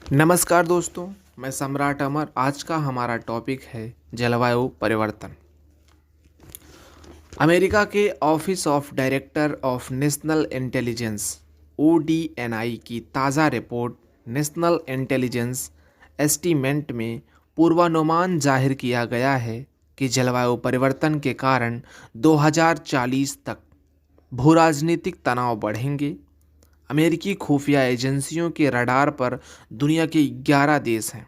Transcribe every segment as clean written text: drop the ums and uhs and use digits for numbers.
नमस्कार दोस्तों, मैं सम्राट अमर। आज का हमारा टॉपिक है जलवायु परिवर्तन। अमेरिका के office of director of national intelligence (ODNI) की ताज़ा रिपोर्ट नेशनल इंटेलिजेंस एस्टीमेट में पूर्वानुमान जाहिर किया गया है कि जलवायु परिवर्तन के कारण 2040 तक भूराजनीतिक तनाव बढ़ेंगे। अमेरिकी खुफिया एजेंसियों के रडार पर दुनिया के 11 देश हैं।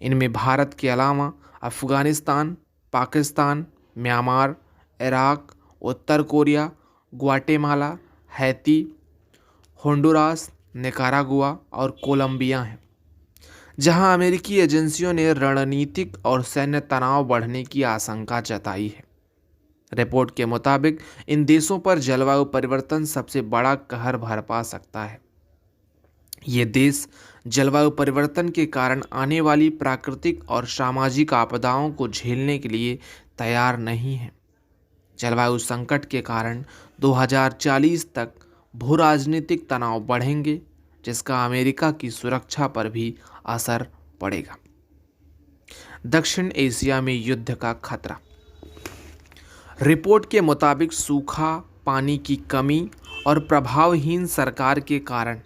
इनमें भारत के अलावा अफ़गानिस्तान, पाकिस्तान, म्यांमार, इराक, उत्तर Korea, Guatemala, Haiti, Honduras, Nicaragua और कोलंबिया हैं, जहां अमेरिकी एजेंसियों ने रणनीतिक और सैन्य तनाव बढ़ने की आशंका जताई है। रिपोर्ट के मुताबिक इन देशों पर जलवायु परिवर्तन सबसे बड़ा कहर बरपा सकता है। ये देश जलवायु परिवर्तन के कारण आने वाली प्राकृतिक और सामाजिक आपदाओं को झेलने के लिए तैयार नहीं हैं। जलवायु संकट के कारण 2040 तक भूराजनीतिक तनाव बढ़ेंगे, जिसका अमेरिका की सुरक्षा पर भी असर पड़ेगा। दक्षिण एशिया में युद्ध का खतरा। रिपोर्ट के मुताबिक सूखा, पानी की कमी और प्रभावहीन सरकार के कारण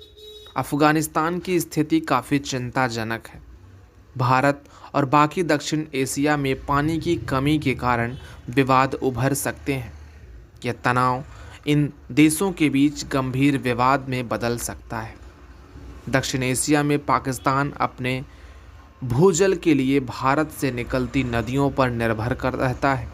अफगानिस्तान की स्थिति काफ़ी चिंताजनक है। भारत और बाकी दक्षिण एशिया में पानी की कमी के कारण विवाद उभर सकते हैं। यह तनाव इन देशों के बीच गंभीर विवाद में बदल सकता है। दक्षिण एशिया में पाकिस्तान अपने भूजल के लिए भारत से निकलती नदियों पर निर्भर कर रहता है।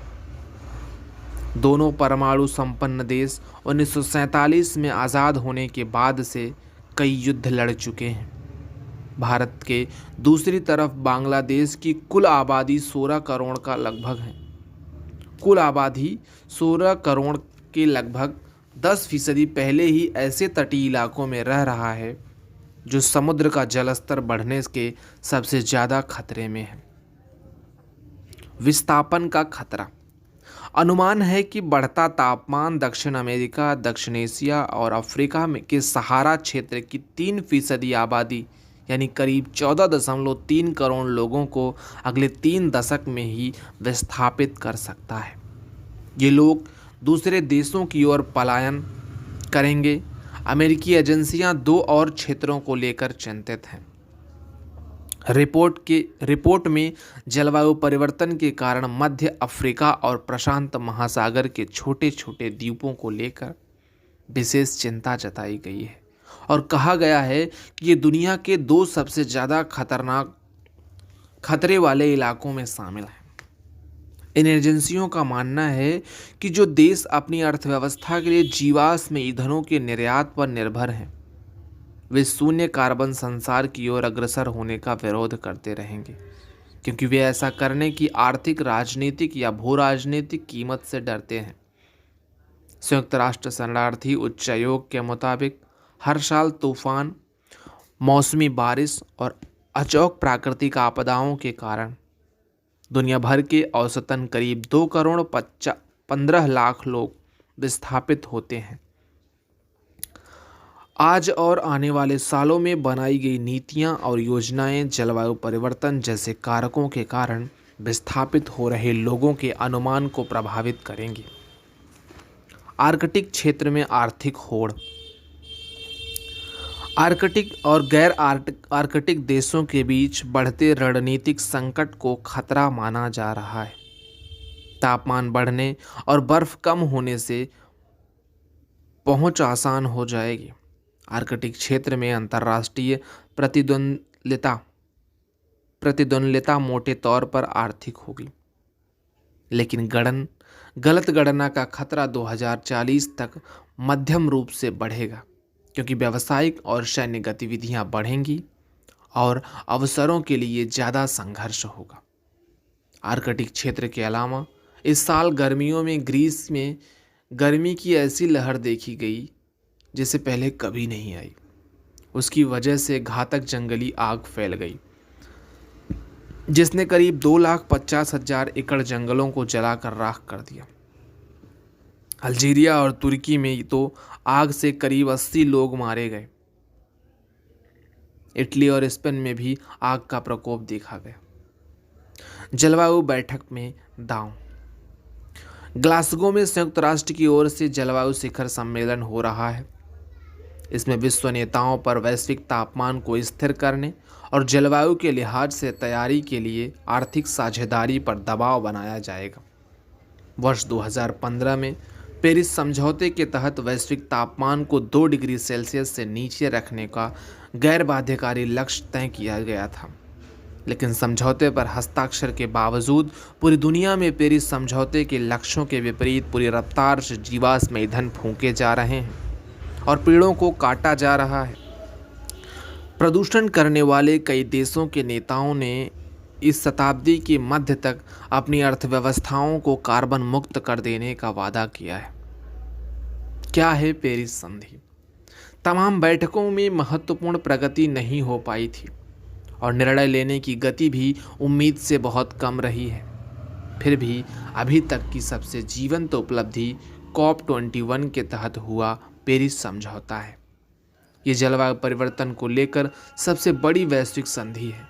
दोनों परमाणु संपन्न देश 1947 में आज़ाद होने के बाद से कई युद्ध लड़ चुके हैं। भारत के दूसरी तरफ बांग्लादेश की कुल आबादी 16 करोड़ का लगभग है। कुल आबादी 16 करोड़ के लगभग 10% पहले ही ऐसे तटीय इलाकों में रह रहा है जो समुद्र का जलस्तर बढ़ने के सबसे ज़्यादा खतरे में है। विस्थापन का खतरा। अनुमान है कि बढ़ता तापमान दक्षिण अमेरिका, दक्षिण एशिया और अफ्रीका में के सहारा क्षेत्र की 3% आबादी यानी करीब 14.3 करोड़ लोगों को अगले 3 दशक में ही विस्थापित कर सकता है। ये लोग दूसरे देशों की ओर पलायन करेंगे। अमेरिकी एजेंसियां 2 और क्षेत्रों को लेकर चिंतित हैं। रिपोर्ट में जलवायु परिवर्तन के कारण मध्य अफ्रीका और प्रशांत महासागर के छोटे छोटे द्वीपों को लेकर विशेष चिंता जताई गई है और कहा गया है कि ये दुनिया के 2 सबसे ज़्यादा खतरनाक खतरे वाले इलाकों में शामिल हैं। इन एजेंसियों का मानना है कि जो देश अपनी अर्थव्यवस्था के लिए जीवाश्म ईंधनों के निर्यात पर निर्भर हैं, वे शून्य कार्बन संसार की ओर अग्रसर होने का विरोध करते रहेंगे, क्योंकि वे ऐसा करने की आर्थिक, राजनीतिक या भू राजनीतिक कीमत से डरते हैं। संयुक्त राष्ट्र शरणार्थी उच्चायोग के मुताबिक हर साल तूफान, मौसमी बारिश और अचौक प्राकृतिक आपदाओं के कारण दुनिया भर के औसतन करीब 2 करोड़ 15 लाख लोग विस्थापित होते हैं। आज और आने वाले सालों में बनाई गई नीतियां और योजनाएं जलवायु परिवर्तन जैसे कारकों के कारण विस्थापित हो रहे लोगों के अनुमान को प्रभावित करेंगी। आर्कटिक क्षेत्र में आर्थिक होड़। आर्कटिक और गैर आर्कटिक देशों के बीच बढ़ते रणनीतिक संकट को खतरा माना जा रहा है। तापमान बढ़ने और बर्फ कम होने से पहुंच आसान हो जाएगी। आर्कटिक क्षेत्र में अंतर्राष्ट्रीय प्रतिद्वंद्विता मोटे तौर पर आर्थिक होगी, लेकिन गलत गणना का खतरा 2040 तक मध्यम रूप से बढ़ेगा, क्योंकि व्यावसायिक और सैन्य गतिविधियां बढ़ेंगी और अवसरों के लिए ज़्यादा संघर्ष होगा। आर्कटिक क्षेत्र के अलावा इस साल गर्मियों में ग्रीस में गर्मी की ऐसी लहर देखी गई जिसे पहले कभी नहीं आई। उसकी वजह से घातक जंगली आग फैल गई, जिसने करीब 2,50,000 एकड़ जंगलों को जलाकर राख कर दिया। अल्जीरिया और तुर्की में तो आग से करीब 80 लोग मारे गए। इटली और स्पेन में भी आग का प्रकोप देखा गया। जलवायु बैठक में दांव। ग्लासगो में संयुक्त राष्ट्र की ओर से जलवायु शिखर सम्मेलन हो रहा है। इसमें विश्व नेताओं पर वैश्विक तापमान को स्थिर करने और जलवायु के लिहाज से तैयारी के लिए आर्थिक साझेदारी पर दबाव बनाया जाएगा। वर्ष 2015 में पेरिस समझौते के तहत वैश्विक तापमान को 2 डिग्री सेल्सियस से नीचे रखने का गैर बाध्यकारी लक्ष्य तय किया गया था, लेकिन समझौते पर हस्ताक्षर के बावजूद पूरी दुनिया में पेरिस समझौते के लक्ष्यों के विपरीत पूरी रफ्तार से जीवाश्म ईंधन फूंके जा रहे हैं और पेड़ों को काटा जा रहा है। प्रदूषण करने वाले कई देशों के नेताओं ने इस शताब्दी के मध्य तक अपनी अर्थव्यवस्थाओं को कार्बन मुक्त कर देने का वादा किया है। क्या है पेरिस संधि? तमाम बैठकों में महत्वपूर्ण प्रगति नहीं हो पाई थी और निर्णय लेने की गति भी उम्मीद से बहुत कम रही है। फिर भी अभी तक की सबसे जीवंत उपलब्धि COP21 के तहत हुआ पेरिस समझौता है। ये जलवायु परिवर्तन को लेकर सबसे बड़ी वैश्विक संधि है।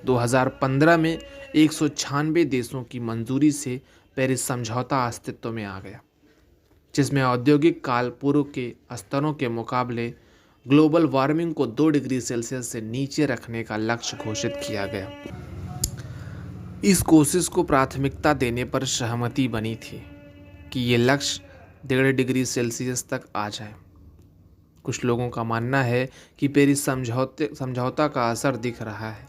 2015 में 196 देशों की मंजूरी से पेरिस समझौता अस्तित्व में आ गया, जिसमें औद्योगिक काल पूर्व के स्तरों के मुकाबले ग्लोबल वार्मिंग को 2 डिग्री सेल्सियस से नीचे रखने का लक्ष्य घोषित किया गया। इस कोशिश को प्राथमिकता देने पर सहमति बनी थी कि ये लक्ष्य 1.5 डिग्री सेल्सियस तक आ जाए। कुछ लोगों का मानना है कि पेरिस समझौता का असर दिख रहा है।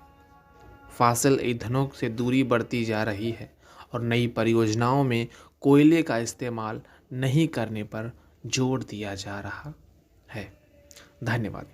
फॉसिल ईंधनों से दूरी बढ़ती जा रही है और नई परियोजनाओं में कोयले का इस्तेमाल नहीं करने पर जोर दिया जा रहा है। धन्यवाद।